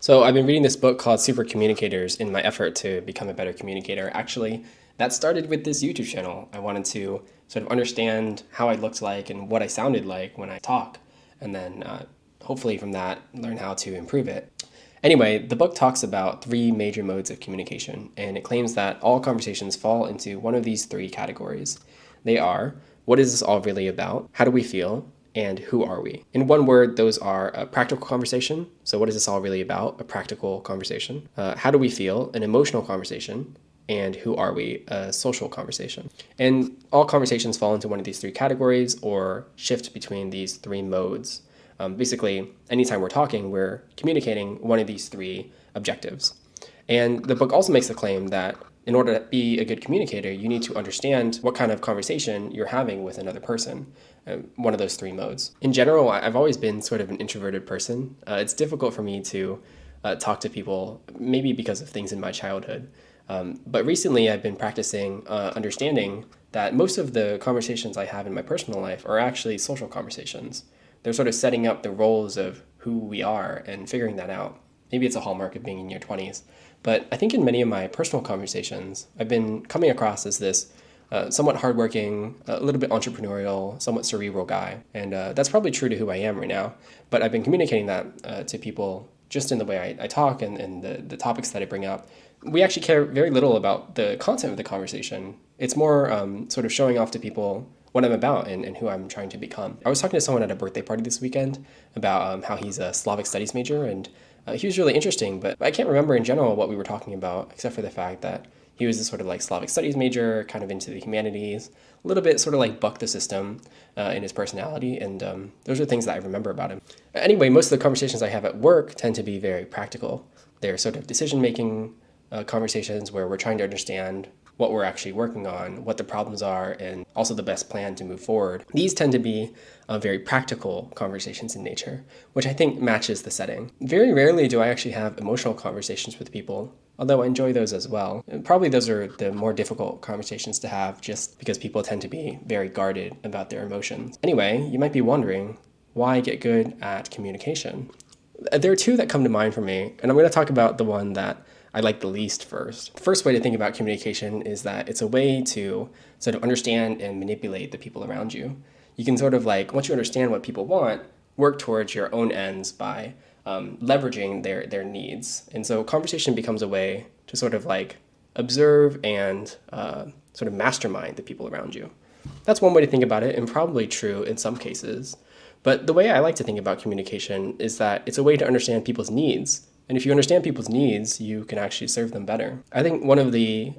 So I've been reading this book called Super Communicators in my effort to become a better communicator. Actually, that started with this YouTube channel. I wanted to sort of understand how I looked like and what I sounded like when I talk, and then hopefully from that, learn how to improve it. Anyway, the book talks about three major modes of communication, and it claims that all conversations fall into one of these three categories. They are: what is this all really about? How do we feel? And who are we? In one word, those are a practical conversation. So, what is this all really about? A practical conversation. How do we feel? An emotional conversation. And who are we? A social conversation. And all conversations fall into one of these three categories or shift between these three modes. Basically, anytime we're talking, we're communicating one of these three objectives. And the book also makes the claim that in order to be a good communicator, you need to understand what kind of conversation you're having with another person, one of those three modes. In general, I've always been sort of an introverted person. It's difficult for me to talk to people, maybe because of things in my childhood. But recently, I've been practicing understanding that most of the conversations I have in my personal life are actually social conversations. They're sort of setting up the roles of who we are and figuring that out. Maybe it's a hallmark of being in your 20s. But I think in many of my personal conversations, I've been coming across as this somewhat hardworking, a little bit entrepreneurial, somewhat cerebral guy. And that's probably true to who I am right now. But I've been communicating that to people just in the way I talk and the topics that I bring up. We actually care very little about the content of the conversation. It's more sort of showing off to people what I'm about and who I'm trying to become. I was talking to someone at a birthday party this weekend about how he's a Slavic studies major, and he was really interesting, but I can't remember in general what we were talking about, except for the fact that he was this sort of like Slavic studies major, kind of into the humanities, a little bit sort of like buck the system in his personality, and those are things that I remember about him. Anyway, most of the conversations I have at work tend to be very practical. They're sort of decision-making conversations where we're trying to understand what we're actually working on, what the problems are, and also the best plan to move forward. These tend to be very practical conversations in nature, which I think matches the setting. Very rarely do I actually have emotional conversations with people, although I enjoy those as well. And probably those are the more difficult conversations to have just because people tend to be very guarded about their emotions. Anyway, you might be wondering, why get good at communication? There are two that come to mind for me, and I'm going to talk about the one that I like the least first. The first way to think about communication is that it's a way to sort of understand and manipulate the people around you. You can sort of like, once you understand what people want, work towards your own ends by leveraging their needs. And so conversation becomes a way to sort of like observe and sort of mastermind the people around you. That's one way to think about it, and probably true in some cases. But the way I like to think about communication is that it's a way to understand people's needs. And if you understand people's needs, you can actually serve them better. I think one of the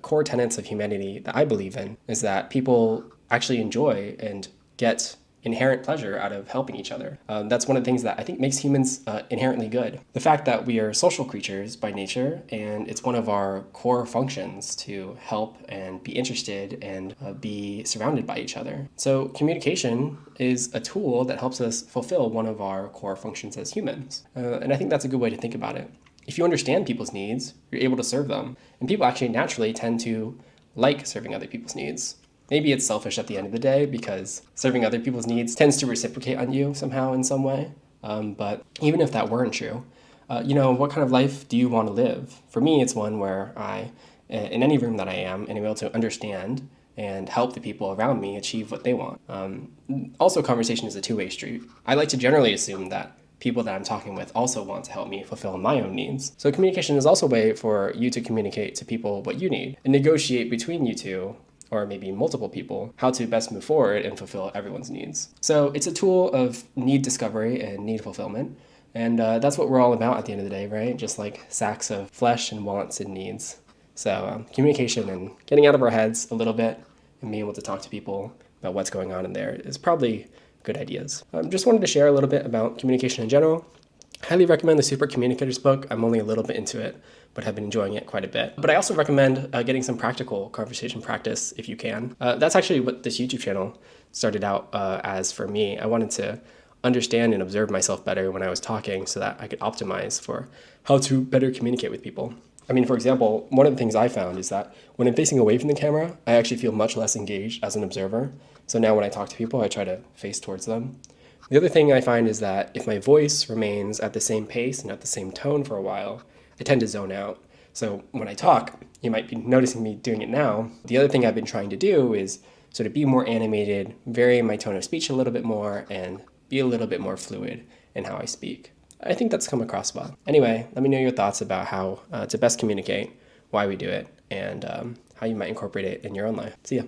core tenets of humanity that I believe in is that people actually enjoy and get inherent pleasure out of helping each other. That's one of the things that I think makes humans inherently good. The fact that we are social creatures by nature, and it's one of our core functions to help and be interested and be surrounded by each other. So communication is a tool that helps us fulfill one of our core functions as humans. And I think that's a good way to think about it. If you understand people's needs, you're able to serve them. And people actually naturally tend to like serving other people's needs. Maybe it's selfish at the end of the day because serving other people's needs tends to reciprocate on you somehow in some way. But even if that weren't true, what kind of life do you want to live? For me, it's one where in any room that I am able to understand and help the people around me achieve what they want. Also, conversation is a two-way street. I like to generally assume that people that I'm talking with also want to help me fulfill my own needs. So communication is also a way for you to communicate to people what you need and negotiate between you two, or maybe multiple people, how to best move forward and fulfill everyone's needs. So it's a tool of need discovery and need fulfillment. And that's what we're all about at the end of the day, right? Just like sacks of flesh and wants and needs. So communication and getting out of our heads a little bit and being able to talk to people about what's going on in there is probably good ideas. Just wanted to share a little bit about communication in general. Highly recommend the Super Communicators book. I'm only a little bit into it, but have been enjoying it quite a bit. But I also recommend getting some practical conversation practice if you can. That's actually what this YouTube channel started out as for me. I wanted to understand and observe myself better when I was talking so that I could optimize for how to better communicate with people. I mean, for example, one of the things I found is that when I'm facing away from the camera, I actually feel much less engaged as an observer. So now when I talk to people, I try to face towards them. The other thing I find is that if my voice remains at the same pace and at the same tone for a while, I tend to zone out. So when I talk, you might be noticing me doing it now. The other thing I've been trying to do is sort of be more animated, vary my tone of speech a little bit more, and be a little bit more fluid in how I speak. I think that's come across well. Anyway, let me know your thoughts about how to best communicate, why we do it, and how you might incorporate it in your own life. See ya.